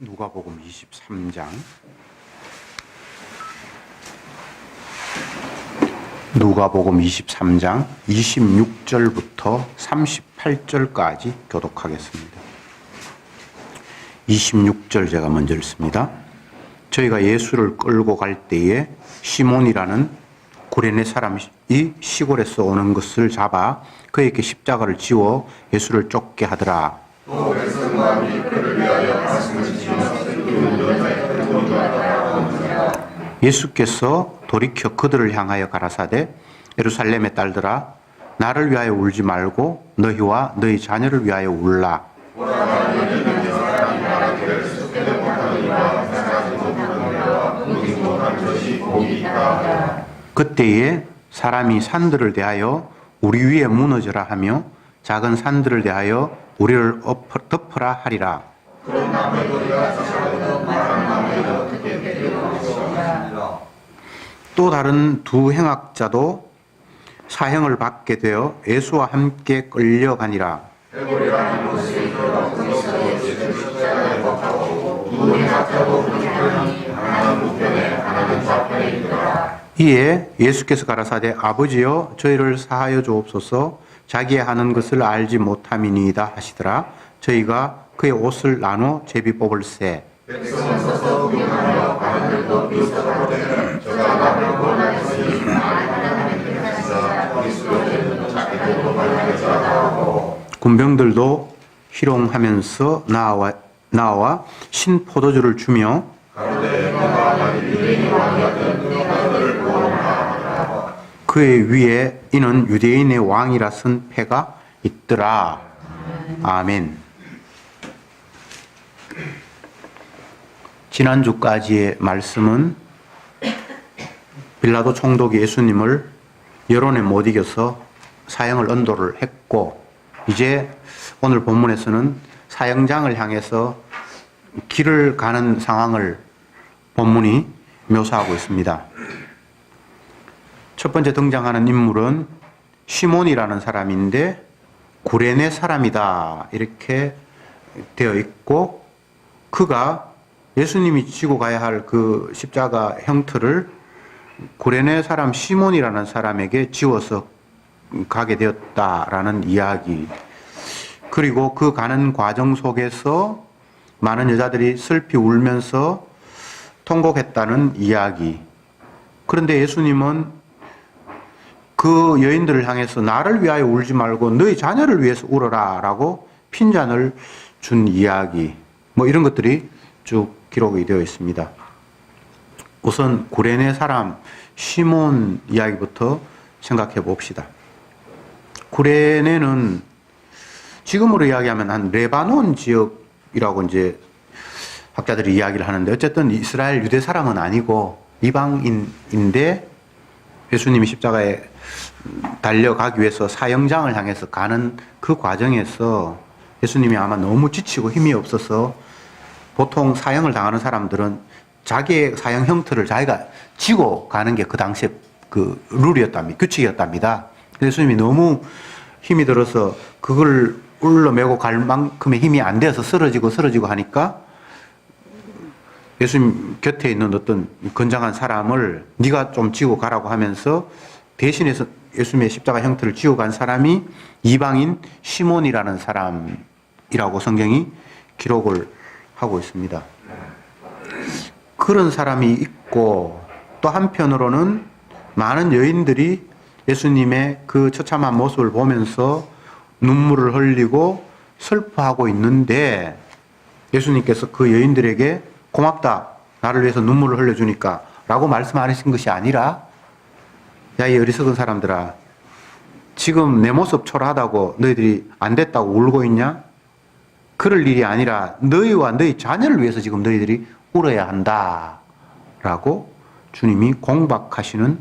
누가복음 23장 누가복음 23장 26절부터 38절까지 교독하겠습니다. 26절 제가 먼저 읽습니다. 저희가 예수를 끌고 갈 때에 시몬이라는 구레네 사람이 시골에서 오는 것을 잡아 그에게 십자가를 지워 예수를 쫓게 하더라. 또 백성과 그를 위하여 말씀을 지으며 예수께서 돌이켜 그들을 향하여 가라사대 예루살렘의 딸들아 나를 위하여 울지 말고 너희와 너희 자녀를 위하여 울라. 그때에 사람이 산들을 대하여 우리 위에 무너져라 하며 작은 산들을 대하여 우리를 덮어라 하리라. 또 다른 두 행악자도 사형을 받게 되어 예수와 함께 끌려가니라. 이에 예수께서 가라사대 아버지여 저희를 사하여 주옵소서 자기의 하는 것을 알지 못함이니이다 하시더라. 저희가 그의 옷을 나누어 제비 뽑을세. 군병들도 희롱하면서 나와 신포도주를 주며 그의 위에 이는 유대인의 왕이라 쓴 패가 있더라. 아멘. 지난주까지의 말씀은 빌라도 총독이 예수님을 여론에 못 이겨서 사형을 언도를 했고, 이제 오늘 본문에서는 사형장을 향해서 길을 가는 상황을 본문이 묘사하고 있습니다. 첫 번째 등장하는 인물은 시몬이라는 사람인데 구레네 사람이다 이렇게 되어 있고, 그가 예수님이 지고 가야 할 그 십자가 형틀을 구레네 사람 시몬이라는 사람에게 지워서 가게 되었다라는 이야기, 그리고 그 가는 과정 속에서 많은 여자들이 슬피 울면서 통곡했다는 이야기. 그런데 예수님은 그 여인들을 향해서 나를 위하여 울지 말고 너희 자녀를 위해서 울어라 라고 핀잔을 준 이야기, 뭐 이런 것들이 쭉 기록이 되어 있습니다. 우선 구레네 사람 시몬 이야기부터 생각해 봅시다. 구레네는 지금으로 이야기하면 한 레바논 지역이라고 이제 학자들이 이야기를 하는데, 어쨌든 이스라엘 유대 사람은 아니고 이방인인데 예수님이 십자가에 달려가기 위해서 사형장을 향해서 가는 그 과정에서 예수님이 아마 너무 지치고 힘이 없어서, 보통 사형을 당하는 사람들은 자기의 사형 형틀을 자기가 지고 가는 게 그 당시에 그 룰이었답니다. 규칙이었답니다. 예수님이 너무 힘이 들어서 그걸 울러매고 갈 만큼의 힘이 안 돼서 쓰러지고 하니까 예수님 곁에 있는 어떤 건장한 사람을 네가 좀 지고 가라고 하면서 대신해서 예수님의 십자가 형태를 지고 간 사람이 이방인 시몬이라는 사람이라고 성경이 기록을 하고 있습니다. 그런 사람이 있고, 또 한편으로는 많은 여인들이 예수님의 그 처참한 모습을 보면서 눈물을 흘리고 슬퍼하고 있는데, 예수님께서 그 여인들에게 고맙다, 나를 위해서 눈물을 흘려주니까 라고 말씀하신 것이 아니라, 야, 이 어리석은 사람들아, 지금 내 모습 초라하다고 너희들이 안 됐다고 울고 있냐? 그럴 일이 아니라 너희와 너희 자녀를 위해서 지금 너희들이 울어야 한다 라고 주님이 공박하시는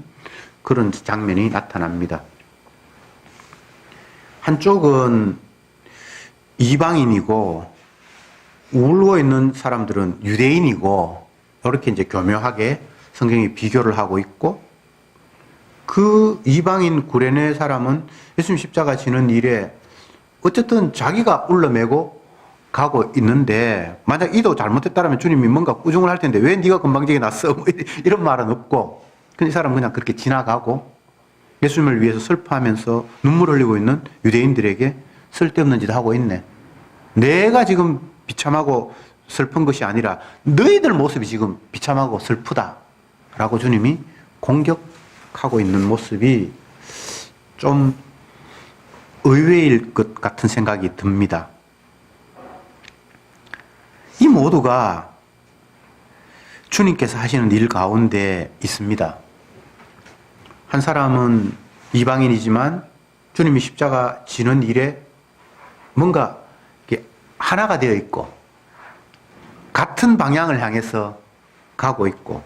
그런 장면이 나타납니다. 한쪽은 이방인이고 울고 있는 사람들은 유대인이고, 이렇게 이제 교묘하게 성경이 비교를 하고 있고, 그 이방인 구레네 사람은 예수님 십자가 지는 일에 어쨌든 자기가 울러매고 가고 있는데 만약 이도 잘못했다면 주님이 뭔가 꾸중을 할 텐데 왜 네가 건방지게 났어? 뭐 이런 말은 없고 이 사람은 그냥 그렇게 지나가고 예수님을 위해서 슬퍼하면서 눈물 흘리고 있는 유대인들에게 쓸데없는 짓을 하고 있네. 내가 지금 비참하고 슬픈 것이 아니라 너희들 모습이 지금 비참하고 슬프다라고 주님이 공격하고 있는 모습이 좀 의외일 것 같은 생각이 듭니다. 이 모두가 주님께서 하시는 일 가운데 있습니다. 한 사람은 이방인이지만 주님이 십자가 지는 일에 뭔가 하나가 되어 있고 같은 방향을 향해서 가고 있고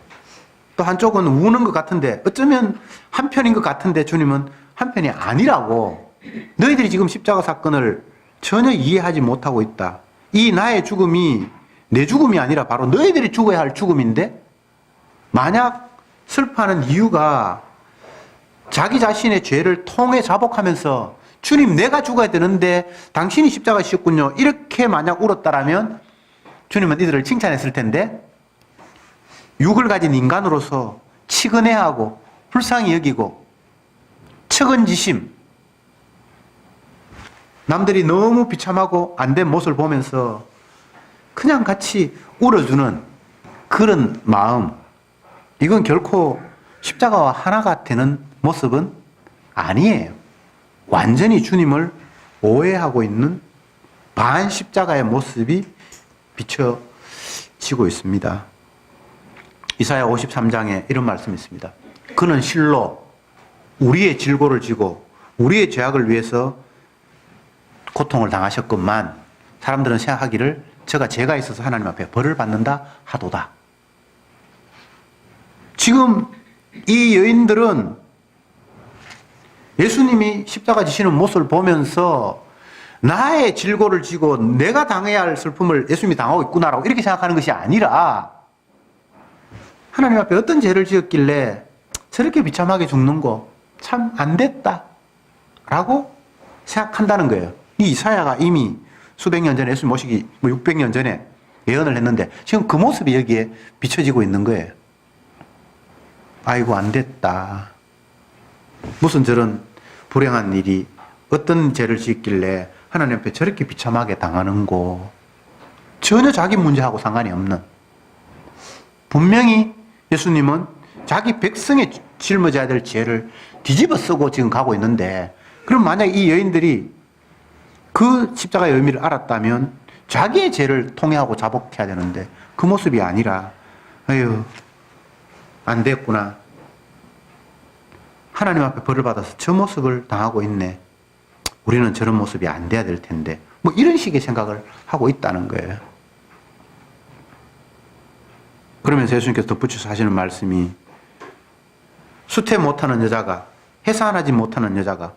또 한쪽은 우는 것 같은데 어쩌면 한편인 것 같은데 주님은 한편이 아니라고 너희들이 지금 십자가 사건을 전혀 이해하지 못하고 있다. 이 나의 죽음이 내 죽음이 아니라 바로 너희들이 죽어야 할 죽음인데 만약 슬퍼하는 이유가 자기 자신의 죄를 통해 자복하면서 주님 내가 죽어야 되는데 당신이 십자가 지셨군요. 이렇게 만약 울었다라면 주님은 이들을 칭찬했을 텐데 육을 가진 인간으로서 치근해하고 불쌍히 여기고 측은지심 남들이 너무 비참하고 안된 모습을 보면서 그냥 같이 울어주는 그런 마음 이건 결코 십자가와 하나가 되는 모습은 아니에요. 완전히 주님을 오해하고 있는 반십자가의 모습이 비춰지고 있습니다. 이사야 53장에 이런 말씀이 있습니다. 그는 실로 우리의 질고를 지고 우리의 죄악을 위해서 고통을 당하셨건만 사람들은 생각하기를 저가 죄가 있어서 하나님 앞에 벌을 받는다 하도다. 지금 이 여인들은 예수님이 십자가 지시는 모습을 보면서 나의 질고를 지고 내가 당해야 할 슬픔을 예수님이 당하고 있구나라고 이렇게 생각하는 것이 아니라 하나님 앞에 어떤 죄를 지었길래 저렇게 비참하게 죽는 거 참 안 됐다 라고 생각한다는 거예요. 이 이사야가 이미 수백 년 전에 예수님 모시기 600년 전에 예언을 했는데 지금 그 모습이 여기에 비춰지고 있는 거예요. 아이고 안 됐다. 무슨 저런 불행한 일이 어떤 죄를 지었길래 하나님 앞에 저렇게 비참하게 당하는고 전혀 자기 문제하고 상관이 없는 분명히 예수님은 자기 백성의 짊어져야 될 죄를 뒤집어 쓰고 지금 가고 있는데 그럼 만약 이 여인들이 그 십자가의 의미를 알았다면 자기의 죄를 통회하고 자복해야 되는데 그 모습이 아니라 아유 안 됐구나. 하나님 앞에 벌을 받아서 저 모습을 당하고 있네. 우리는 저런 모습이 안 돼야 될 텐데 뭐 이런 식의 생각을 하고 있다는 거예요. 그러면서 예수님께서 덧붙여서 하시는 말씀이 수태 못하는 여자가 해산하지 못하는 여자가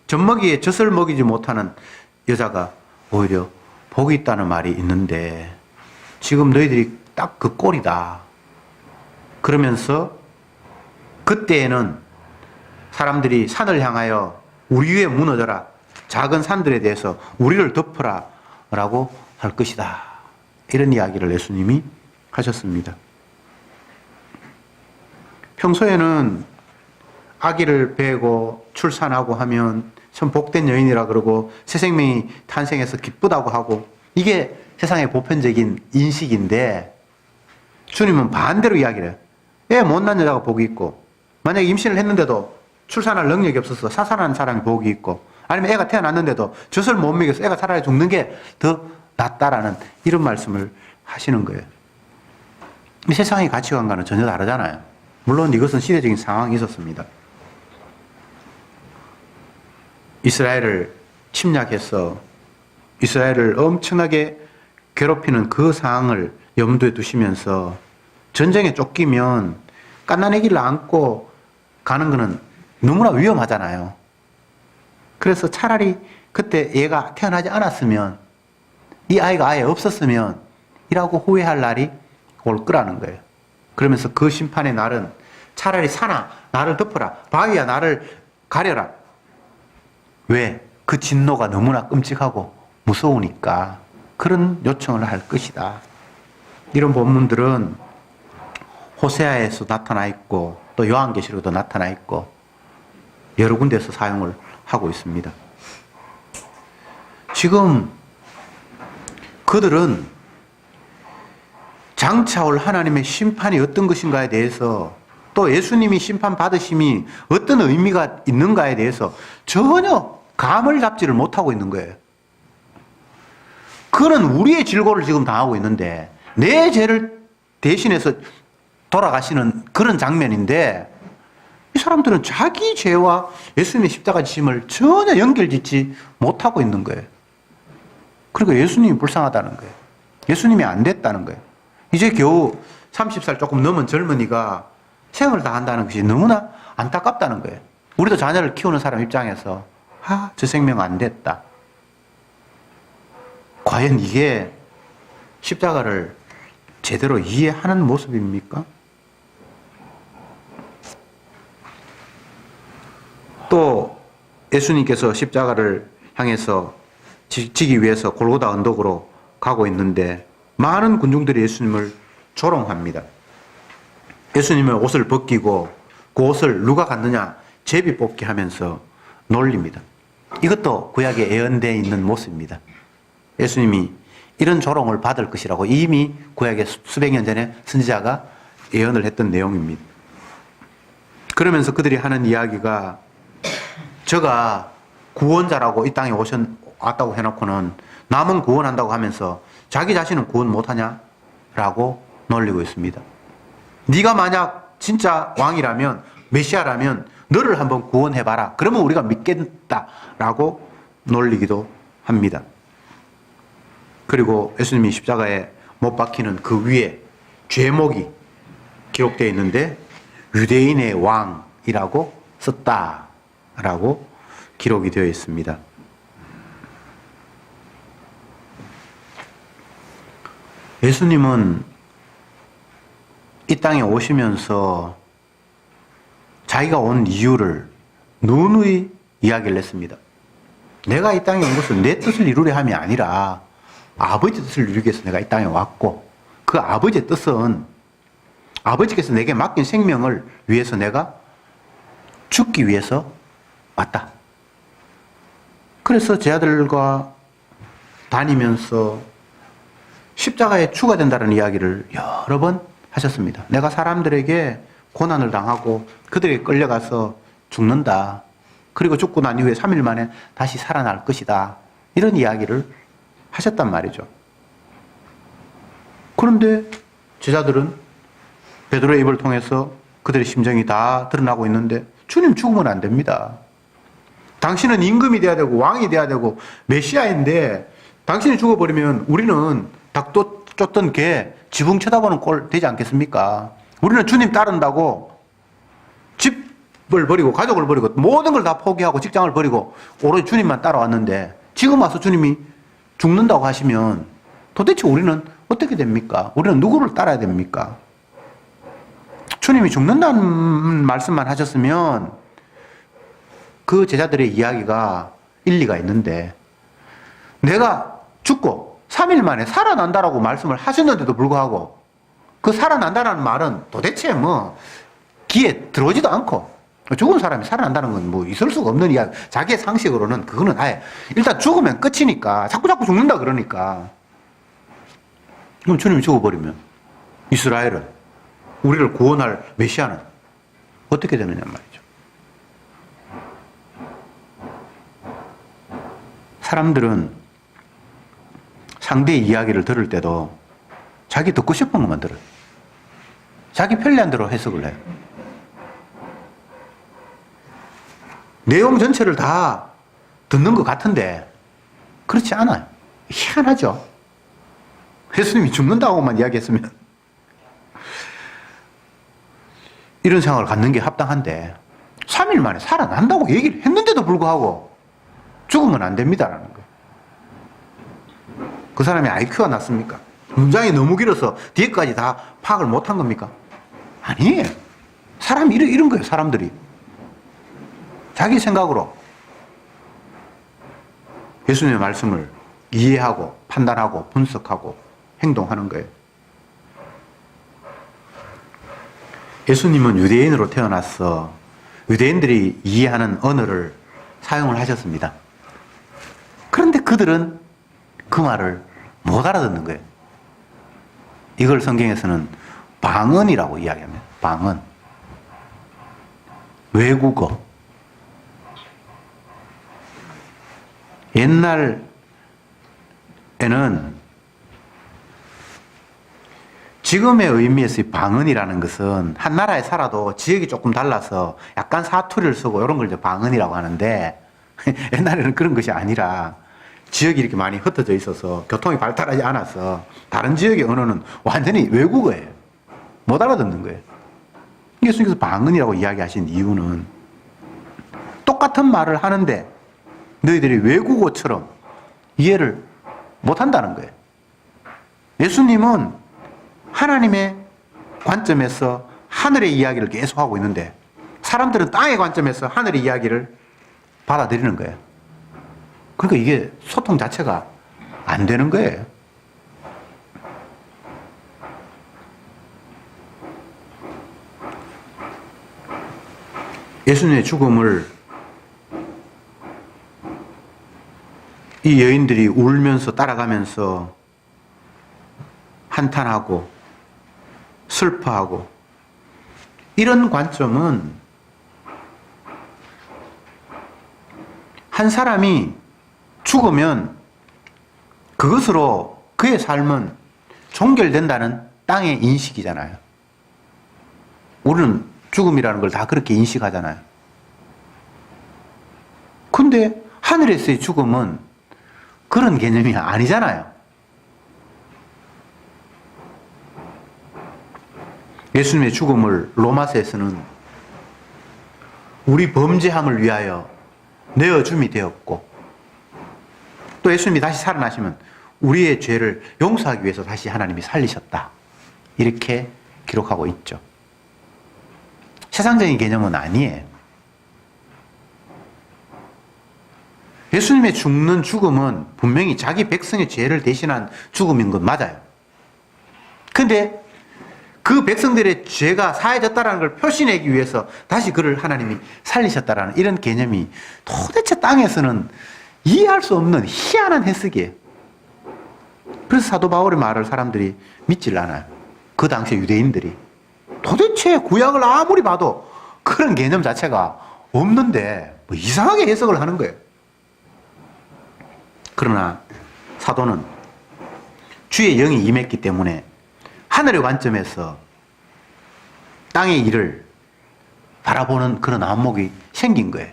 젖먹이에 젖을 먹이지 못하는 여자가 오히려 복이 있다는 말이 있는데 지금 너희들이 딱 그 꼴이다. 그러면서 그때에는 사람들이 산을 향하여 우리 위에 무너져라. 작은 산들에 대해서 우리를 덮어라 라고 할 것이다. 이런 이야기를 예수님이 하셨습니다. 평소에는 아기를 베고 출산하고 하면 참 복된 여인이라 그러고 새 생명이 탄생해서 기쁘다고 하고 이게 세상의 보편적인 인식인데 주님은 반대로 이야기를 해요. 애 못난 여자가 복이 있고 만약에 임신을 했는데도 출산할 능력이 없어서 사산한 사람이 복이 있고 아니면 애가 태어났는데도 젖을 못 먹여서 애가 차라리 죽는 게 더 낫다라는 이런 말씀을 하시는 거예요. 이 세상의 가치관과는 전혀 다르잖아요. 물론 이것은 시대적인 상황이 있었습니다. 이스라엘을 침략해서 이스라엘을 엄청나게 괴롭히는 그 상황을 염두에 두시면서 전쟁에 쫓기면 갓난아기를 안고 가는 것은 너무나 위험하잖아요. 그래서 차라리 그때 얘가 태어나지 않았으면 이 아이가 아예 없었으면 이라고 후회할 날이 올 거라는 거예요. 그러면서 그 심판의 날은 차라리 산아 나를 덮어라 바위야 나를 가려라. 왜? 그 진노가 너무나 끔찍하고 무서우니까. 그런 요청을 할 것이다. 이런 본문들은 호세아에서 나타나 있고 또 요한계시록에도 나타나 있고 여러 군데에서 사용을 하고 있습니다. 지금 그들은 장차 올 하나님의 심판이 어떤 것인가에 대해서 또 예수님이 심판받으심이 어떤 의미가 있는가에 대해서 전혀 감을 잡지를 못하고 있는 거예요. 그는 우리의 질고를 지금 당하고 있는데 내 죄를 대신해서 돌아가시는 그런 장면인데 이 사람들은 자기 죄와 예수님의 십자가 지심을 전혀 연결짓지 못하고 있는 거예요. 그리고 예수님이 불쌍하다는 거예요. 예수님이 안 됐다는 거예요. 이제 겨우 30살 조금 넘은 젊은이가 생을 다한다는 것이 너무나 안타깝다는 거예요. 우리도 자녀를 키우는 사람 입장에서 저 생명 안 됐다. 과연 이게 십자가를 제대로 이해하는 모습입니까? 또 예수님께서 십자가를 향해서 지기 위해서 골고다 언덕으로 가고 있는데 많은 군중들이 예수님을 조롱합니다. 예수님의 옷을 벗기고 그 옷을 누가 갖느냐 제비 뽑기 하면서 놀립니다. 이것도 구약에 예언되어 있는 모습입니다. 예수님이 이런 조롱을 받을 것이라고 이미 구약에 수백 년 전에 선지자가 예언을 했던 내용입니다. 그러면서 그들이 하는 이야기가 저가 구원자라고 이 땅에 왔다고 해놓고는 남은 구원한다고 하면서 자기 자신은 구원 못하냐? 라고 놀리고 있습니다. 네가 만약 진짜 왕이라면 메시아라면 너를 한번 구원해봐라. 그러면 우리가 믿겠다라고 놀리기도 합니다. 그리고 예수님이 십자가에 못 박히는 그 위에 죄목이 기록되어 있는데 유대인의 왕이라고 썼다라고 기록이 되어 있습니다. 예수님은 이 땅에 오시면서 자기가 온 이유를 누누이 이야기를 했습니다. 내가 이 땅에 온 것은 내 뜻을 이루려 함이 아니라 아버지 뜻을 이루기 위해서 내가 이 땅에 왔고 그 아버지의 뜻은 아버지께서 내게 맡긴 생명을 위해서 내가 죽기 위해서 왔다. 그래서 제 아들과 다니면서 십자가에 죽어야 된다는 이야기를 여러 번 하셨습니다. 내가 사람들에게 고난을 당하고 그들에게 끌려가서 죽는다. 그리고 죽고 난 이후에 3일 만에 다시 살아날 것이다. 이런 이야기를 하셨단 말이죠. 그런데 제자들은 베드로의 입을 통해서 그들의 심정이 다 드러나고 있는데 주님 죽으면 안 됩니다. 당신은 임금이 돼야 되고 왕이 돼야 되고 메시아인데 당신이 죽어버리면 우리는 닭도 쫓던 개 지붕 쳐다보는 꼴 되지 않겠습니까? 우리는 주님 따른다고 집을 버리고 가족을 버리고 모든 걸 다 포기하고 직장을 버리고 오로지 주님만 따라왔는데 지금 와서 주님이 죽는다고 하시면 도대체 우리는 어떻게 됩니까? 우리는 누구를 따라야 됩니까? 주님이 죽는다는 말씀만 하셨으면 그 제자들의 이야기가 일리가 있는데 내가 죽고 3일 만에 살아난다라고 말씀을 하셨는데도 불구하고 그 살아난다는 말은 도대체 귀에 들어오지도 않고 죽은 사람이 살아난다는 건 있을 수가 없는 이야기. 자기의 상식으로는 그거는 아예 일단 죽으면 끝이니까 자꾸 죽는다 그러니까. 그럼 주님이 죽어버리면 이스라엘은 우리를 구원할 메시아는 어떻게 되느냐 말이죠. 사람들은 상대의 이야기를 들을 때도 자기 듣고 싶은 것만 들어요. 자기 편리한 대로 해석을 해요. 내용 전체를 다 듣는 것 같은데 그렇지 않아요. 희한하죠. 예수님이 죽는다고만 이야기했으면 이런 생각을 갖는 게 합당한데 3일 만에 살아난다고 얘기를 했는데도 불구하고 죽으면 안 됩니다라는 거예요. 그 사람이 IQ가 낮습니까? 문장이 너무 길어서 뒤에까지 다 파악을 못한 겁니까? 아니에요. 사람이 이런 거예요. 사람들이 자기 생각으로 예수님의 말씀을 이해하고 판단하고 분석하고 행동하는 거예요. 예수님은 유대인으로 태어나서 유대인들이 이해하는 언어를 사용을 하셨습니다. 그런데 그들은 그 말을 못 알아듣는 거예요. 이걸 성경에서는 방언이라고 이야기합니다. 방언. 외국어. 옛날에는 지금의 의미에서의 방언이라는 것은 한 나라에 살아도 지역이 조금 달라서 약간 사투리를 쓰고 이런 걸 이제 방언이라고 하는데 옛날에는 그런 것이 아니라 지역이 이렇게 많이 흩어져 있어서 교통이 발달하지 않아서 다른 지역의 언어는 완전히 외국어예요. 못 알아듣는 거예요. 예수님께서 방언이라고 이야기하신 이유는 똑같은 말을 하는데 너희들이 외국어처럼 이해를 못 한다는 거예요. 예수님은 하나님의 관점에서 하늘의 이야기를 계속하고 있는데 사람들은 땅의 관점에서 하늘의 이야기를 받아들이는 거예요. 그러니까 이게 소통 자체가 안 되는 거예요. 예수님의 죽음을 이 여인들이 울면서 따라가면서 한탄하고 슬퍼하고 이런 관점은 한 사람이 죽으면 그것으로 그의 삶은 종결된다는 땅의 인식이잖아요. 우리는 죽음이라는 걸 다 그렇게 인식하잖아요. 근데 하늘에서의 죽음은 그런 개념이 아니잖아요. 예수님의 죽음을 로마서에서는 우리 범죄함을 위하여 내어줌이 되었고 또 예수님이 다시 살아나시면 우리의 죄를 용서하기 위해서 다시 하나님이 살리셨다. 이렇게 기록하고 있죠. 세상적인 개념은 아니에요. 예수님의 죽는 죽음은 분명히 자기 백성의 죄를 대신한 죽음인 건 맞아요. 근데 그 백성들의 죄가 사해졌다는 걸 표시내기 위해서 다시 그를 하나님이 살리셨다는 이런 개념이 도대체 땅에서는 이해할 수 없는 희한한 해석이에요. 그래서 사도 바울의 말을 사람들이 믿질 않아요. 그 당시 유대인들이. 도대체 구약을 아무리 봐도 그런 개념 자체가 없는데 뭐 이상하게 해석을 하는 거예요. 그러나 사도는 주의 영이 임했기 때문에 하늘의 관점에서 땅의 일을 바라보는 그런 안목이 생긴 거예요.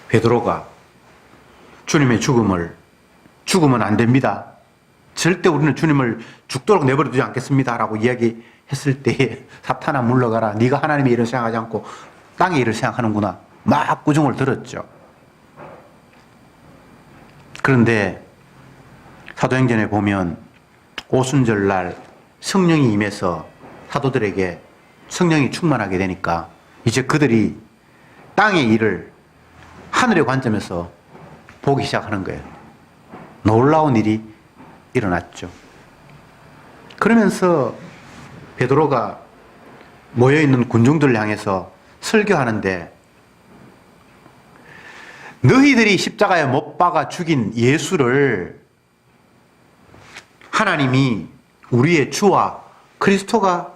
베드로가 주님의 죽으면 안 됩니다. 절대 우리는 주님을 죽도록 내버려 두지 않겠습니다. 라고 이야기했을 때에 사탄아 물러가라. 네가 하나님의 일을 생각하지 않고 땅의 일을 생각하는구나. 막 꾸중을 들었죠. 그런데 사도행전에 보면 오순절날 성령이 임해서 사도들에게 성령이 충만하게 되니까 이제 그들이 땅의 일을 하늘의 관점에서 보기 시작하는 거예요. 놀라운 일이 일어났죠. 그러면서 베드로가 모여있는 군중들을 향해서 설교하는데 너희들이 십자가에 못 박아 죽인 예수를 하나님이 우리의 주와 그리스도가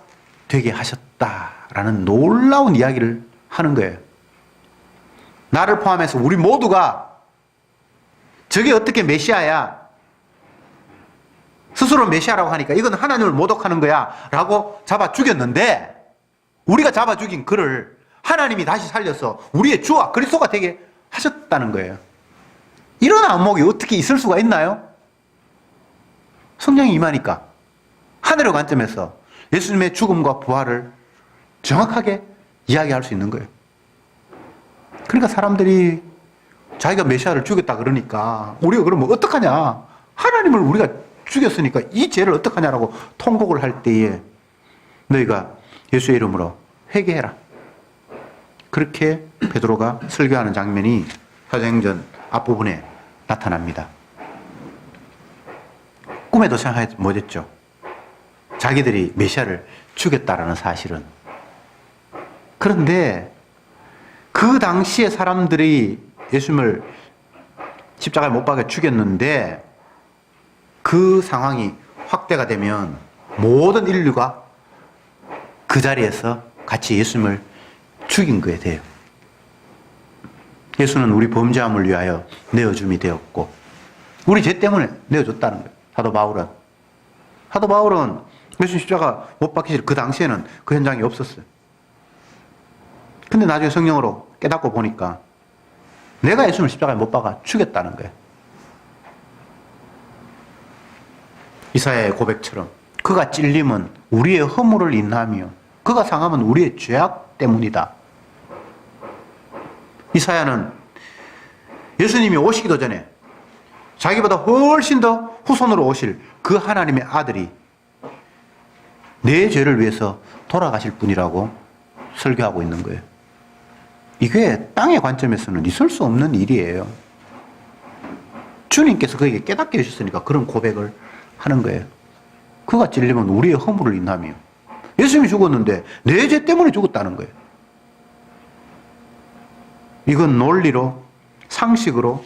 되게 하셨다라는 놀라운 이야기를 하는 거예요. 나를 포함해서 우리 모두가 저게 어떻게 메시아야? 스스로 메시아라고 하니까 이건 하나님을 모독하는 거야 라고 잡아 죽였는데 우리가 잡아 죽인 그를 하나님이 다시 살려서 우리의 주와 그리스도가 되게 하셨다는 거예요. 이런 안목이 어떻게 있을 수가 있나요? 성령이 임하니까 하늘의 관점에서 예수님의 죽음과 부활을 정확하게 이야기할 수 있는 거예요. 그러니까 사람들이 자기가 메시아를 죽였다 그러니까 우리가 그러면 어떡하냐? 하나님을 우리가 죽였으니까 이 죄를 어떡하냐라고 통곡을 할 때에 너희가 예수의 이름으로 회개해라. 그렇게 베드로가 설교하는 장면이 사도행전 앞부분에 나타납니다. 꿈에도 생각하지 못했죠. 자기들이 메시아를 죽였다라는 사실은. 그런데 그 당시에 사람들이 예수님을 십자가에 못 박아 죽였는데 그 상황이 확대가 되면 모든 인류가 그 자리에서 같이 예수님을 죽인 거에 돼요. 예수는 우리 범죄함을 위하여 내어줌이 되었고 우리 죄 때문에 내어줬다는 거예요. 사도 바울은 예수 십자가 못 박히실 그 당시에는 그 현장이 없었어요. 근데 나중에 성령으로 깨닫고 보니까 내가 예수님을 십자가에 못 박아 죽였다는 거예요. 이사야의 고백처럼 그가 찔림은 우리의 허물을 인하며 그가 상함은 우리의 죄악 때문이다. 이사야는 예수님이 오시기도 전에 자기보다 훨씬 더 후손으로 오실 그 하나님의 아들이 내 죄를 위해서 돌아가실 분이라고 설교하고 있는 거예요. 이게 땅의 관점에서는 있을 수 없는 일이에요. 주님께서 그에게 깨닫게 해주셨으니까 그런 고백을 하는 거예요. 그가 찔리면 우리의 허물을 인하며 예수님이 죽었는데 내 죄 때문에 죽었다는 거예요. 이건 논리로 상식으로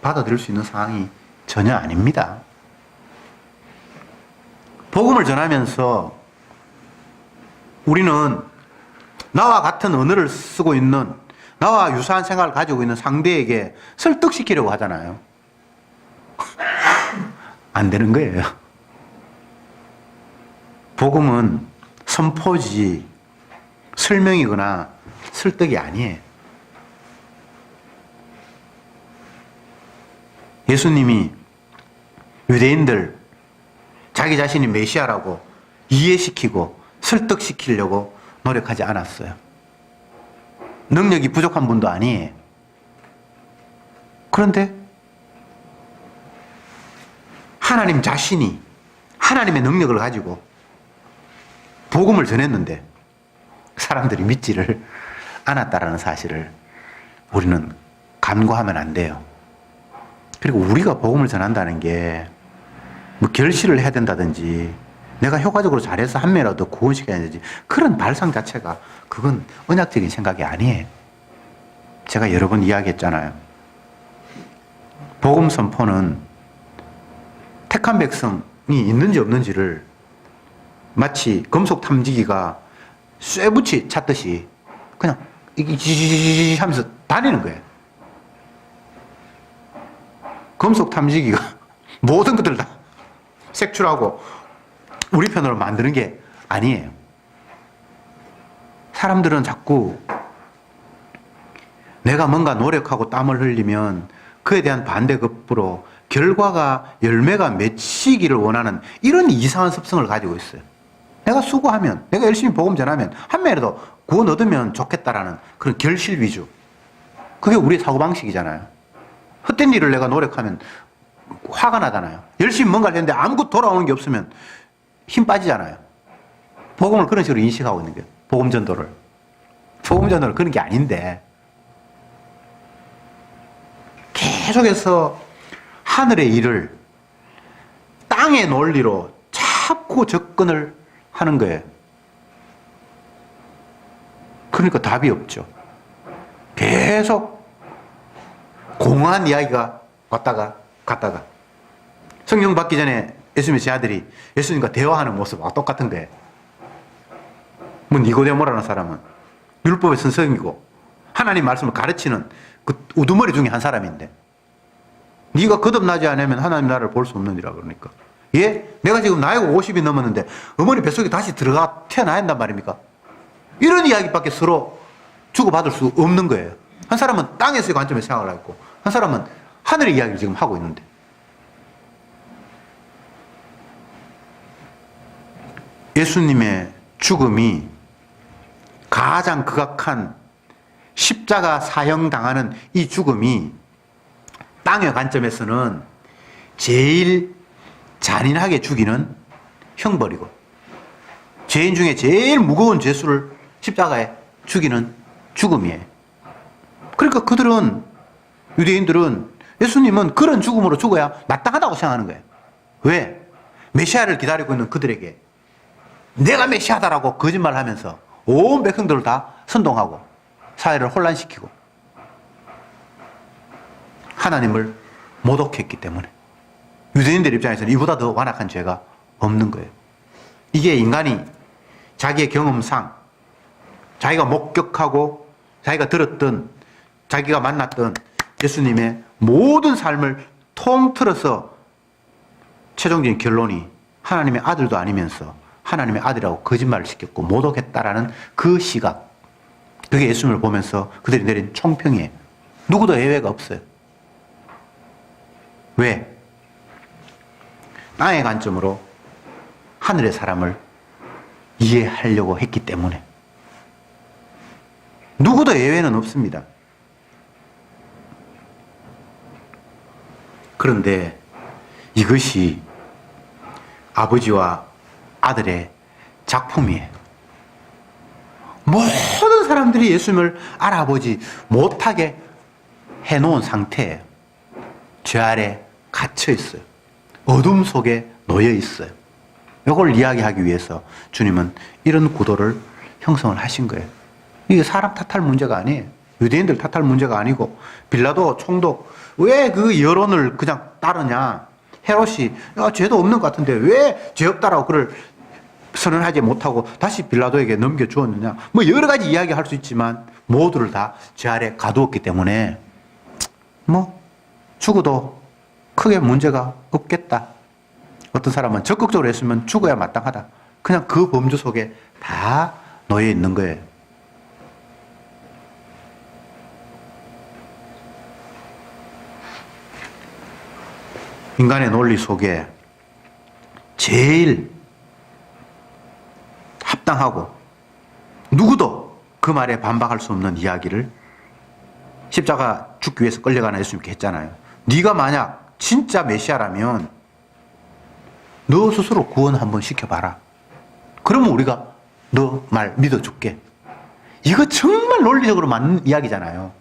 받아들일 수 있는 상황이 전혀 아닙니다. 복음을 전하면서 우리는 나와 같은 언어를 쓰고 있는 나와 유사한 생각을 가지고 있는 상대에게 설득시키려고 하잖아요. 안 되는 거예요. 복음은 선포지 설명이거나 설득이 아니에요. 예수님이 유대인들 자기 자신이 메시아라고 이해시키고 설득시키려고 노력하지 않았어요. 능력이 부족한 분도 아니에요. 그런데 하나님 자신이 하나님의 능력을 가지고 복음을 전했는데 사람들이 믿지를 않았다라는 사실을 우리는 간과하면 안 돼요. 그리고 우리가 복음을 전한다는 게 뭐 결실을 해야 된다든지 내가 효과적으로 잘해서 한 명이라도 구원시켜야 되지 그런 발상 자체가 그건 언약적인 생각이 아니에요. 제가 여러 번 이야기했잖아요. 복음 선포는 택한 백성이 있는지 없는지를 마치 금속 탐지기가 쇠붙이 찾듯이 그냥 이기 하면서 다니는 거예요. 금속 탐지기가 모든 것들을 다 색출하고 우리 편으로 만드는 게 아니에요. 사람들은 자꾸 내가 뭔가 노력하고 땀을 흘리면 그에 대한 반대급부로 결과가 열매가 맺히기를 원하는 이런 이상한 습성을 가지고 있어요. 내가 수고하면 내가 열심히 복음 전하면 한 명이라도 구원 얻으면 좋겠다라는 그런 결실 위주. 그게 우리의 사고방식이잖아요. 헛된 일을 내가 노력하면 화가 나잖아요. 열심히 뭔가를 했는데 아무것도 돌아오는 게 없으면 힘 빠지잖아요. 복음을 그런 식으로 인식하고 있는 거예요. 복음 전도를 그런 게 아닌데 계속해서 하늘의 일을 땅의 논리로 자꾸 접근을 하는 거예요. 그러니까 답이 없죠. 계속 공허한 이야기가 왔다가 갔다가 성령 받기 전에 예수님의 제자들이 예수님과 대화하는 모습과 똑같은 거예요. 뭐 니고데모라는 사람은 율법의 선생이고 하나님 말씀을 가르치는 그 우두머리 중에 한 사람인데 네가 거듭나지 않으면 하나님 나라를 볼 수 없느니라 그러니까 예? 내가 지금 나이가 50이 넘었는데 어머니 뱃속에 다시 들어가 태어나야 한단 말입니까? 이런 이야기밖에 서로 주고받을 수 없는 거예요. 한 사람은 땅에서의 관점에서 생각을 하고 한 사람은 하늘의 이야기를 지금 하고 있는데 예수님의 죽음이 가장 극악한 십자가 사형 당하는 이 죽음이 땅의 관점에서는 제일 잔인하게 죽이는 형벌이고 죄인 중에 제일 무거운 죄수를 십자가에 죽이는 죽음이에요. 그러니까 그들은 유대인들은 예수님은 그런 죽음으로 죽어야 마땅하다고 생각하는 거예요. 왜? 메시아를 기다리고 있는 그들에게 내가 메시아다라고 거짓말을 하면서 온 백성들을 다 선동하고 사회를 혼란시키고 하나님을 모독했기 때문에 유대인들 입장에서는 이보다 더 완악한 죄가 없는 거예요. 이게 인간이 자기의 경험상 자기가 목격하고 자기가 들었던 자기가 만났던 예수님의 모든 삶을 통틀어서 최종적인 결론이 하나님의 아들도 아니면서 하나님의 아들이라고 거짓말을 시켰고 모독했다라는 그 시각, 그게 예수님을 보면서 그들이 내린 총평이에요. 누구도 예외가 없어요. 왜? 땅의 관점으로 하늘의 사람을 이해하려고 했기 때문에. 누구도 예외는 없습니다. 그런데 이것이 아버지와 아들의 작품이에요. 모든 사람들이 예수님을 알아보지 못하게 해놓은 상태예요. 죄 아래 갇혀 있어요. 어둠 속에 놓여 있어요. 이걸 이야기하기 위해서 주님은 이런 구도를 형성을 하신 거예요. 이게 사람 탓할 문제가 아니에요. 유대인들 탓할 문제가 아니고 빌라도 총독 왜 그 여론을 그냥 따르냐. 헤롯이 죄도 없는 것 같은데 왜 죄 없다라고 그를 선언하지 못하고 다시 빌라도에게 넘겨주었느냐. 뭐 여러 가지 이야기할 수 있지만 모두를 다 죄 아래 가두었기 때문에 뭐 죽어도 크게 문제가 없겠다. 어떤 사람은 적극적으로 했으면 죽어야 마땅하다. 그냥 그 범주 속에 다 놓여 있는 거예요. 인간의 논리 속에 제일 합당하고 누구도 그 말에 반박할 수 없는 이야기를 십자가 죽기 위해서 끌려가는 예수님께 했잖아요. 네가 만약 진짜 메시아라면 너 스스로 구원 한번 시켜봐라. 그러면 우리가 너 말 믿어줄게. 이거 정말 논리적으로 맞는 이야기잖아요.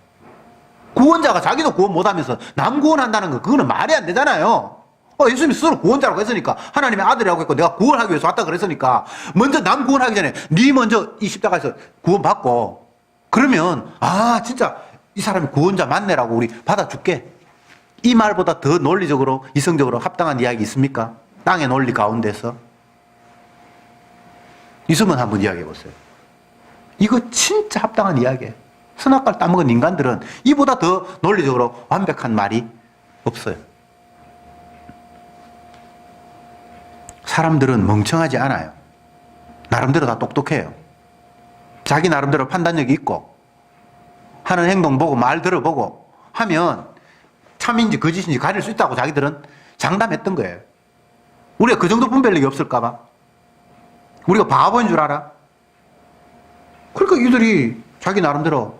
구원자가 자기도 구원 못하면서 남 구원한다는 거 그거는 말이 안 되잖아요. 예수님이 스스로 구원자라고 했으니까 하나님의 아들이라고 했고 내가 구원하기 위해서 왔다 그랬으니까 먼저 남 구원하기 전에 네 먼저 이 십자가에서 구원받고 그러면 진짜 이 사람이 구원자 맞네라고 우리 받아줄게. 이 말보다 더 논리적으로 이성적으로 합당한 이야기 있습니까? 땅의 논리 가운데서 있으면 한번 이야기해 보세요. 이거 진짜 합당한 이야기예요. 선악과를 따먹은 인간들은 이보다 더 논리적으로 완벽한 말이 없어요. 사람들은 멍청하지 않아요. 나름대로 다 똑똑해요. 자기 나름대로 판단력이 있고 하는 행동 보고 말 들어보고 하면 참인지 거짓인지 가릴 수 있다고 자기들은 장담했던 거예요. 우리가 그 정도 분별력이 없을까 봐. 우리가 바보인 줄 알아? 그러니까 이들이 자기 나름대로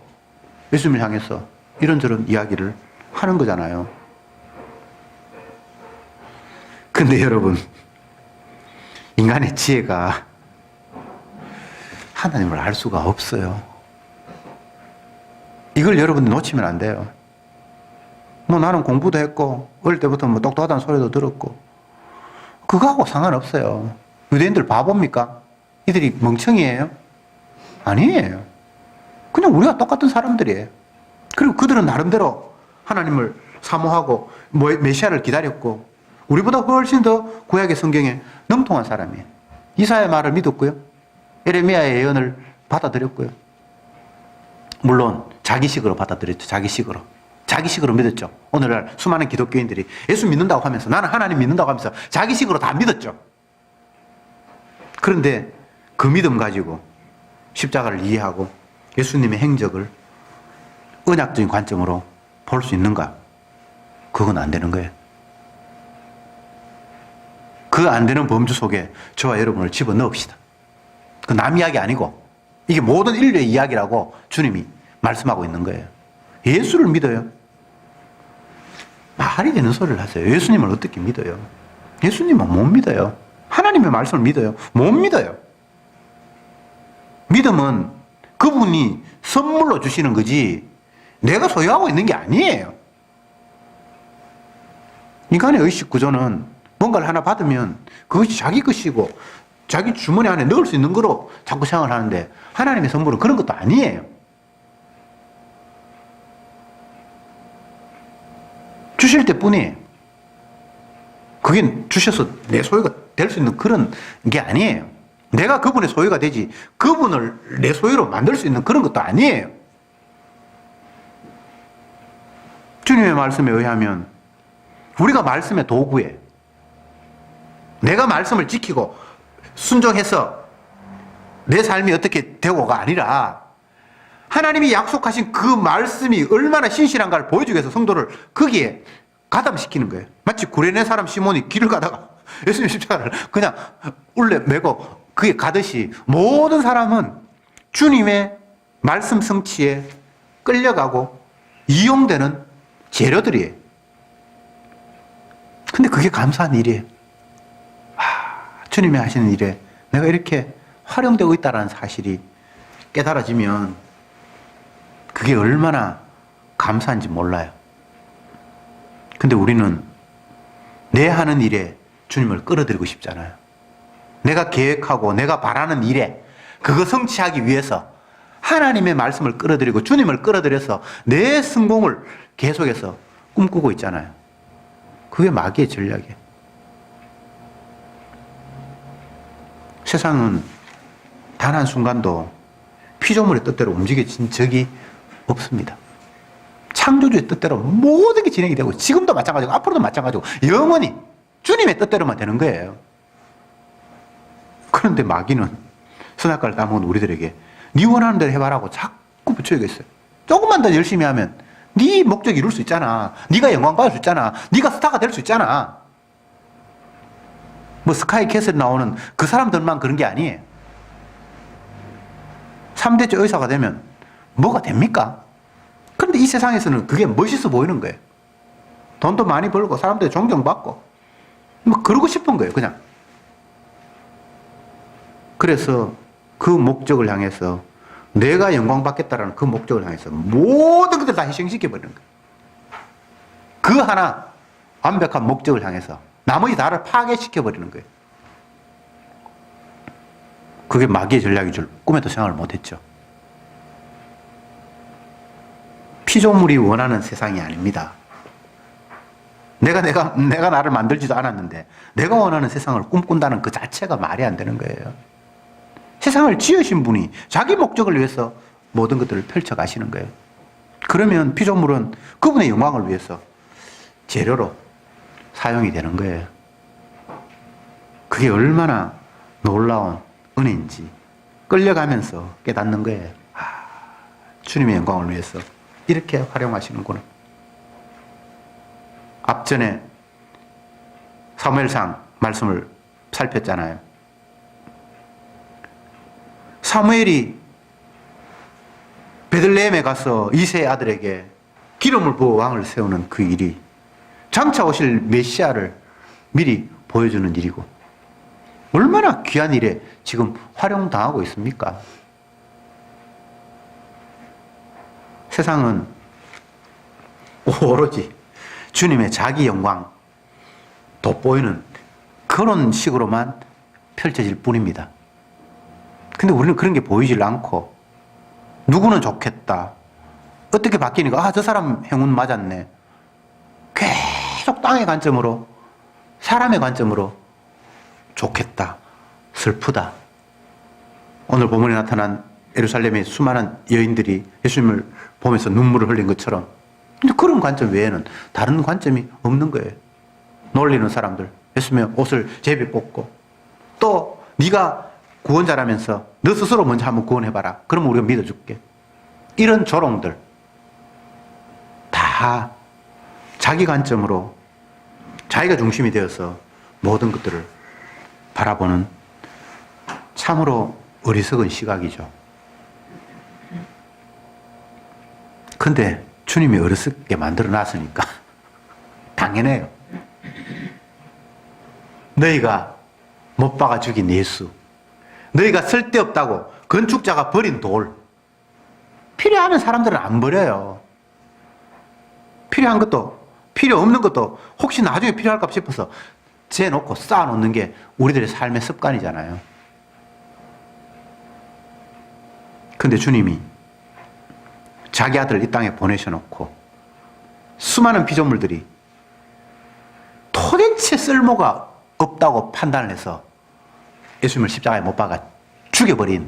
예수님을 향해서 이런저런 이야기를 하는 거잖아요. 근데 여러분, 인간의 지혜가 하나님을 알 수가 없어요. 이걸 여러분들 놓치면 안 돼요. 뭐 나는 공부도 했고 어릴 때부터 뭐 똑똑하다는 소리도 들었고 그거하고 상관없어요. 유대인들 바보입니까? 이들이 멍청이에요? 아니에요. 그냥 우리가 똑같은 사람들이에요. 그리고 그들은 나름대로 하나님을 사모하고 메시아를 기다렸고 우리보다 훨씬 더 구약의 성경에 능통한 사람이에요. 이사야의 말을 믿었고요. 에레미야의 예언을 받아들였고요. 물론 자기식으로 받아들였죠. 자기식으로 믿었죠. 오늘날 수많은 기독교인들이 예수 믿는다고 하면서 나는 하나님 믿는다고 하면서 자기식으로 다 믿었죠. 그런데 그 믿음 가지고 십자가를 이해하고 예수님의 행적을 언약적인 관점으로 볼 수 있는가? 그건 안 되는 거예요. 그 안 되는 범주 속에 저와 여러분을 집어넣읍시다. 그 남 이야기 아니고 이게 모든 인류의 이야기라고 주님이 말씀하고 있는 거예요. 예수를 믿어요. 말이 되는 소리를 하세요. 예수님을 어떻게 믿어요? 예수님은 못 믿어요. 하나님의 말씀을 믿어요. 못 믿어요. 믿음은 그분이 선물로 주시는 거지 내가 소유하고 있는 게 아니에요. 인간의 의식 구조는 뭔가를 하나 받으면 그것이 자기 것이고 자기 주머니 안에 넣을 수 있는 거로 자꾸 생각을 하는데 하나님의 선물은 그런 것도 아니에요. 주실 때뿐이에요. 그게 주셔서 내 소유가 될 수 있는 그런 게 아니에요. 내가 그분의 소유가 되지 그분을 내 소유로 만들 수 있는 그런 것도 아니에요. 주님의 말씀에 의하면 우리가 말씀의 도구예요. 내가 말씀을 지키고 순종해서 내 삶이 어떻게 되고가 아니라 하나님이 약속하신 그 말씀이 얼마나 신실한가를 보여주기 위해서 성도를 거기에 가담시키는 거예요. 마치 구레네 사람 시몬이 길을 가다가 예수님 십자가를 그냥 울려 메고 그게 가듯이 모든 사람은 주님의 말씀 성취에 끌려가고 이용되는 재료들이에요. 근데 그게 감사한 일이에요. 주님이 하시는 일에 내가 이렇게 활용되고 있다는 사실이 깨달아지면 그게 얼마나 감사한지 몰라요. 근데 우리는 내 하는 일에 주님을 끌어들이고 싶잖아요. 내가 계획하고 내가 바라는 일에 그거 성취하기 위해서 하나님의 말씀을 끌어들이고 주님을 끌어들여서 내 성공을 계속해서 꿈꾸고 있잖아요. 그게 마귀의 전략이에요. 세상은 단 한순간도 피조물의 뜻대로 움직여진 적이 없습니다. 창조주의 뜻대로 모든 게 진행이 되고 지금도 마찬가지고 앞으로도 마찬가지고 영원히 주님의 뜻대로만 되는 거예요. 그런데 마귀는 선악과를 따먹은 우리들에게 네 원하는 대로 해봐라고 자꾸 붙여야겠어요. 조금만 더 열심히 하면 네 목적 이룰 수 있잖아. 네가 영광 받을 수 있잖아. 네가 스타가 될 수 있잖아. 뭐 스카이캐슬에 나오는 그 사람들만 그런 게 아니에요. 3대째 의사가 되면 뭐가 됩니까? 그런데 이 세상에서는 그게 멋있어 보이는 거예요. 돈도 많이 벌고 사람들이 존경받고 뭐 그러고 싶은 거예요. 그냥. 그래서 그 목적을 향해서 내가 영광 받겠다라는 그 목적을 향해서 모든 것들 다 희생시켜버리는 거예요. 그 하나 완벽한 목적을 향해서 나머지 다를 파괴시켜버리는 거예요. 그게 마귀의 전략인 줄 꿈에도 생각을 못했죠. 피조물이 원하는 세상이 아닙니다. 내가 나를 만들지도 않았는데 내가 원하는 세상을 꿈꾼다는 그 자체가 말이 안 되는 거예요. 세상을 지으신 분이 자기 목적을 위해서 모든 것들을 펼쳐 가시는 거예요. 그러면 피조물은 그분의 영광을 위해서 재료로 사용이 되는 거예요. 그게 얼마나 놀라운 은혜인지 끌려가면서 깨닫는 거예요. 주님의 영광을 위해서 이렇게 활용하시는구나. 앞전에 사무엘상 말씀을 살폈잖아요. 사무엘이 베들레헴에 가서 이새의 아들에게 기름을 부어 왕을 세우는 그 일이 장차 오실 메시아를 미리 보여주는 일이고 얼마나 귀한 일에 지금 활용당하고 있습니까? 세상은 오로지 주님의 자기 영광 돋보이는 그런 식으로만 펼쳐질 뿐입니다. 근데 우리는 그런 게 보이질 않고 누구는 좋겠다. 어떻게 바뀌니까 저 사람 행운 맞았네. 계속 땅의 관점으로 사람의 관점으로 좋겠다. 슬프다. 오늘 본문에 나타난 예루살렘의 수많은 여인들이 예수님을 보면서 눈물을 흘린 것처럼 근데 그런 관점 외에는 다른 관점이 없는 거예요. 놀리는 사람들, 예수님의 옷을 제비 뽑고 또 네가 구원자라면서 너 스스로 먼저 한번 구원해봐라. 그러면 우리가 믿어줄게. 이런 조롱들 다 자기 관점으로 자기가 중심이 되어서 모든 것들을 바라보는 참으로 어리석은 시각이죠. 근데 주님이 어리석게 만들어 놨으니까 당연해요. 너희가 못 박아 죽인 예수, 너희가 쓸데없다고 건축자가 버린 돌, 필요하면 사람들은 안 버려요. 필요한 것도 필요 없는 것도 혹시 나중에 필요할까 싶어서 재놓고 쌓아놓는 게 우리들의 삶의 습관이잖아요. 근데 주님이 자기 아들을 이 땅에 보내셔놓고 수많은 피조물들이 도대체 쓸모가 없다고 판단을 해서 예수님을 십자가에 못 박아 죽여버린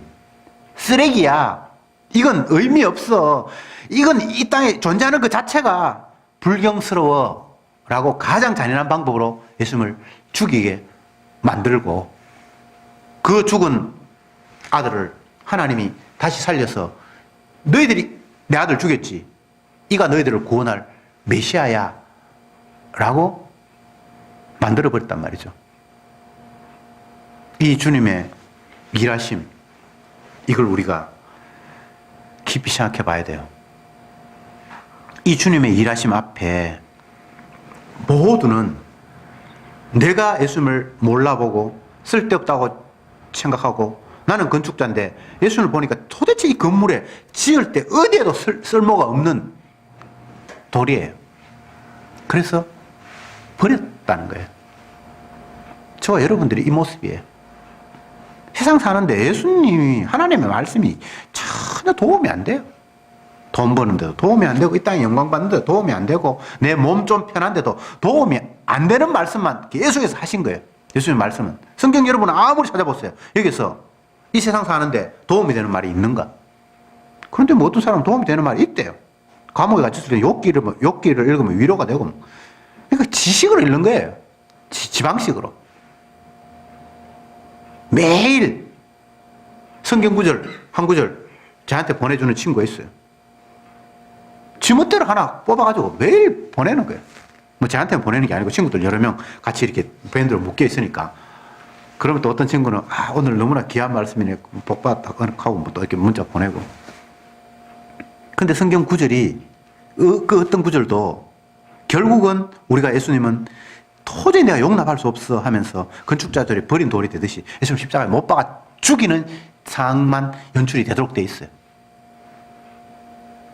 쓰레기야. 이건 의미 없어. 이건 이 땅에 존재하는 그 자체가 불경스러워 라고 가장 잔인한 방법으로 예수님을 죽이게 만들고, 그 죽은 아들을 하나님이 다시 살려서 너희들이 내 아들 죽였지, 이가 너희들을 구원할 메시아야 라고 만들어버렸단 말이죠. 이 주님의 일하심, 이걸 우리가 깊이 생각해 봐야 돼요. 이 주님의 일하심 앞에 모두는 내가 예수님을 몰라보고 쓸데없다고 생각하고, 나는 건축자인데 예수님을 보니까 도대체 이 건물에 지을 때 어디에도 쓸모가 없는 돌이에요. 그래서 버렸다는 거예요. 저와 여러분들이 이 모습이에요. 세상 사는데 예수님이, 하나님의 말씀이 전혀 도움이 안 돼요. 돈 버는데도 도움이 안 되고, 이 땅에 영광 받는데도 도움이 안 되고, 내 몸 좀 편한데도 도움이 안 되는 말씀만 계속해서 하신 거예요. 예수님의 말씀은. 성경 여러분은 아무리 찾아보세요. 여기서 이 세상 사는데 도움이 되는 말이 있는가? 그런데 뭐 어떤 사람은 도움이 되는 말이 있대요. 감옥에 갇혔을 때 욥기를 읽으면 위로가 되고, 그러니까 지식으로 읽는 거예요. 지방식으로. 매일 성경 구절 한 구절 저한테 보내주는 친구가 있어요. 지멋대로 하나 뽑아가지고 매일 보내는 거예요. 뭐 저한테는 보내는 게 아니고 친구들 여러 명 같이 이렇게 밴드로 묶여 있으니까. 그러면 또 어떤 친구는 오늘 너무나 귀한 말씀이네, 복받았다 하고 뭐 또 이렇게 문자 보내고. 근데 성경 구절이 그 어떤 구절도 결국은 우리가 예수님은 도저히 내가 용납할 수 없어 하면서 건축자들이 버린 돌이 되듯이 예수님 십자가에 못 박아 죽이는 상황만 연출이 되도록 돼 있어요.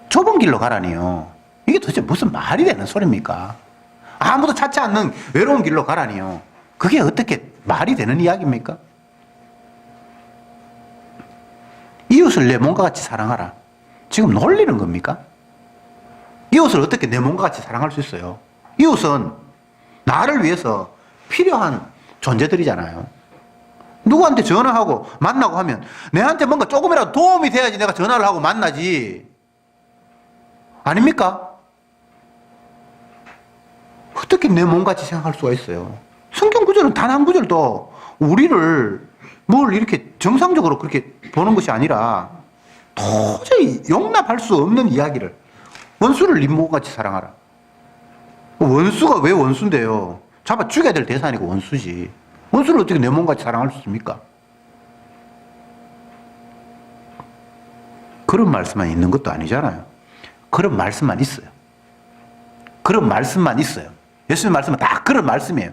좁은 길로 가라니요. 이게 도대체 무슨 말이 되는 소리입니까? 아무도 찾지 않는 외로운 길로 가라니요. 그게 어떻게 말이 되는 이야기입니까? 이웃을 내 몸과 같이 사랑하라. 지금 놀리는 겁니까? 이웃을 어떻게 내 몸과 같이 사랑할 수 있어요? 이웃은 나를 위해서 필요한 존재들이잖아요. 누구한테 전화하고 만나고 하면 내한테 뭔가 조금이라도 도움이 돼야지 내가 전화를 하고 만나지. 아닙니까? 어떻게 내 몸같이 생각할 수가 있어요? 성경 구절은 단 한 구절도 우리를 뭘 이렇게 정상적으로 그렇게 보는 것이 아니라 도저히 용납할 수 없는 이야기를, 원수를 네 몸같이 사랑하라. 원수가 왜 원수인데요? 잡아 죽여야 될 대상이고 원수지. 원수를 어떻게 내 몸같이 사랑할 수 있습니까? 그런 말씀만 있는 것도 아니잖아요. 그런 말씀만 있어요. 그런 말씀만 있어요. 예수님 말씀은 다 그런 말씀이에요.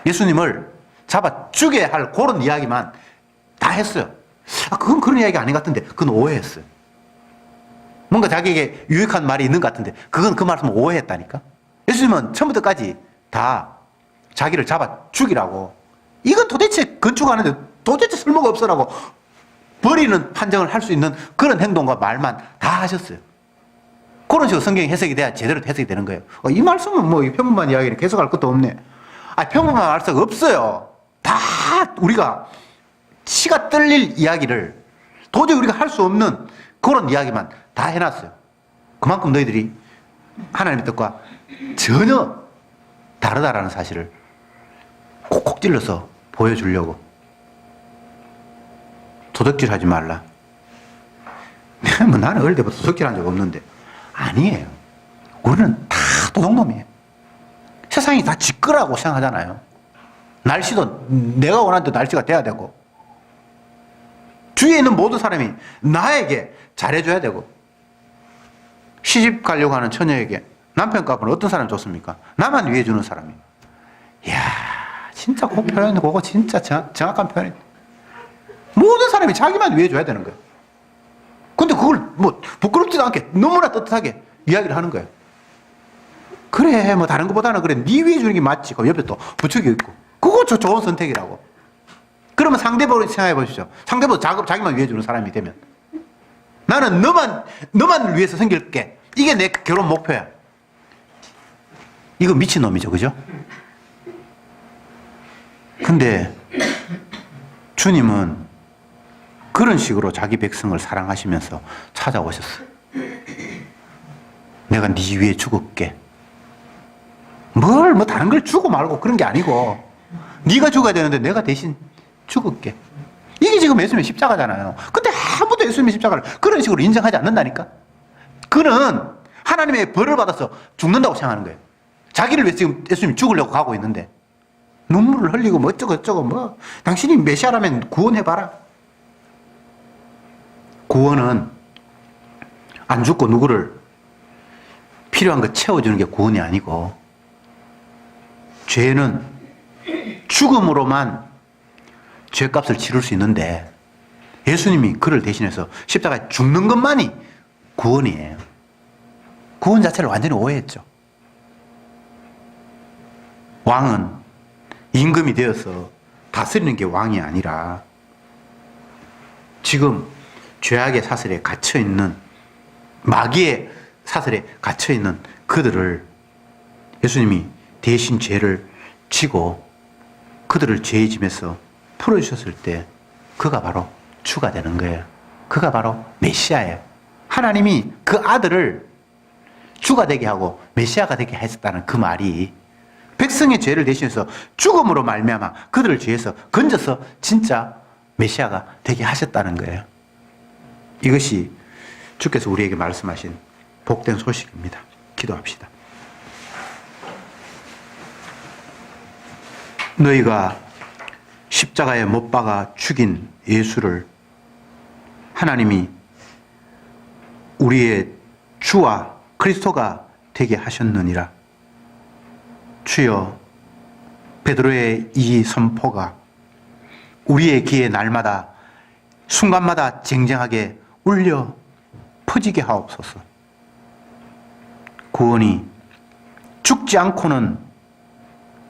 예수님을 잡아 죽여야 할 그런 이야기만 다 했어요. 그건 그런 이야기가 아닌 것 같은데 그건 오해했어요. 뭔가 자기에게 유익한 말이 있는 것 같은데 그건 그 말씀을 오해했다니까. 예수님은 처음부터까지 다 자기를 잡아 죽이라고, 이건 도대체 건축하는데 도대체 쓸모가 없어라고 버리는 판정을 할 수 있는 그런 행동과 말만 다 하셨어요. 그런 식으로 성경이 해석이 돼야 제대로 해석이 되는 거예요. 이 말씀은 뭐 평범한 이야기는 계속할 것도 없네. 평범한 말씀 없어요. 다 우리가 치가 떨릴 이야기를 도저히 우리가 할 수 없는 그런 이야기만 다 해놨어요. 그만큼 너희들이 하나님의 뜻과 전혀 다르다라는 사실을 콕콕 찔러서 보여주려고. 도둑질 하지 말라. 뭐 나는 어릴 때부터 도둑질한 적 없는데. 아니에요. 우리는 다 도둑놈이에요. 세상이 다 지 거라고 생각하잖아요. 날씨도 내가 원하는 대로 날씨가 돼야 되고, 주위에 있는 모든 사람이 나에게 잘해줘야 되고, 시집 가려고 하는 처녀에게 남편값은 어떤 사람이 좋습니까? 나만 위해주는 사람이. 이야, 진짜 그 표현, 그거 진짜 정확한 표현이. 모든 사람이 자기만 위해줘야 되는 거예요. 근데 그걸 뭐 부끄럽지도 않게 너무나 떳떳하게 이야기를 하는 거예요. 그래, 뭐 다른 것보다는 그래. 네 위해 주는 게 맞지. 그 옆에 또 부축이 있고. 그거 좋은 선택이라고. 그러면 상대방으로 생각해 보십시오. 상대방 자기만 위해 주는 사람이 되면. 나는 너만 위해서 생길게. 이게 내 결혼 목표야. 이거 미친놈이죠. 그죠? 근데 주님은 그런 식으로 자기 백성을 사랑하시면서 찾아오셨어요. 내가 네 위해 죽을게. 뭐 다른 걸 주고 말고 그런 게 아니고 네가 죽어야 되는데 내가 대신 죽을게. 이게 지금 예수님의 십자가잖아요. 근데 아무도 예수님의 십자가를 그런 식으로 인정하지 않는다니까. 그는 하나님의 벌을 받아서 죽는다고 생각하는 거예요. 자기를 위해 지금 예수님이 죽으려고 가고 있는데 눈물을 흘리고 뭐 어쩌고 뭐 당신이 메시아라면 구원해봐라. 구원은 안 죽고 누구를 필요한 거 채워주는 게 구원이 아니고, 죄는 죽음으로만 죄값을 치를 수 있는데 예수님이 그를 대신해서 십자가에 죽는 것만이 구원이에요. 구원 자체를 완전히 오해했죠. 왕은 임금이 되어서 다스리는 게 왕이 아니라 지금 죄악의 사슬에 갇혀있는, 마귀의 사슬에 갇혀있는 그들을 예수님이 대신 죄를 지고 그들을 죄의 짐에서 풀어주셨을 때 그가 바로 주가 되는 거예요. 그가 바로 메시아예요. 하나님이 그 아들을 주가 되게 하고 메시아가 되게 했었다는 그 말이 백성의 죄를 대신해서 죽음으로 말미암아 그들을 죄에서 건져서 진짜 메시아가 되게 하셨다는 거예요. 이것이 주께서 우리에게 말씀하신 복된 소식입니다. 기도합시다. 너희가 십자가에 못 박아 죽인 예수를 하나님이 우리의 주와 그리스도가 되게 하셨느니라. 주여, 베드로의 이 선포가 우리의 귀에 날마다 순간마다 쟁쟁하게 울려 퍼지게 하옵소서. 구원이 죽지 않고는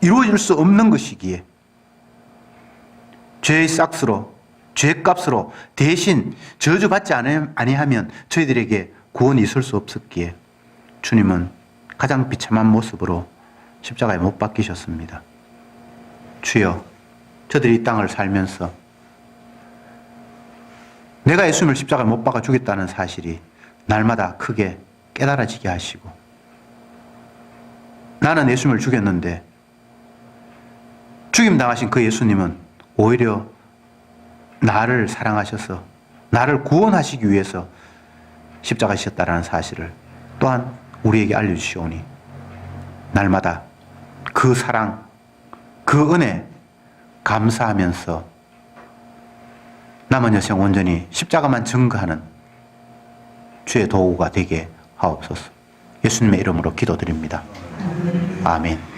이루어질 수 없는 것이기에 죄의 싹스로, 죄값으로 대신 저주받지 아니하면 저희들에게 구원이 있을 수 없었기에 주님은 가장 비참한 모습으로 십자가에 못 박히셨습니다. 주여, 저들이 이 땅을 살면서 내가 예수님을 십자가에 못 박아 주겠다는 사실이 날마다 크게 깨달아지게 하시고, 나는 예수님을 죽였는데 죽임당하신 그 예수님은 오히려 나를 사랑하셔서 나를 구원하시기 위해서 십자가에 지셨다는 사실을 또한 우리에게 알려주시오니 날마다 그 사랑, 그 은혜 감사하면서 남은 여생 온전히 십자가만 증거하는 주의 도구가 되게 하옵소서. 예수님의 이름으로 기도드립니다. 아멘.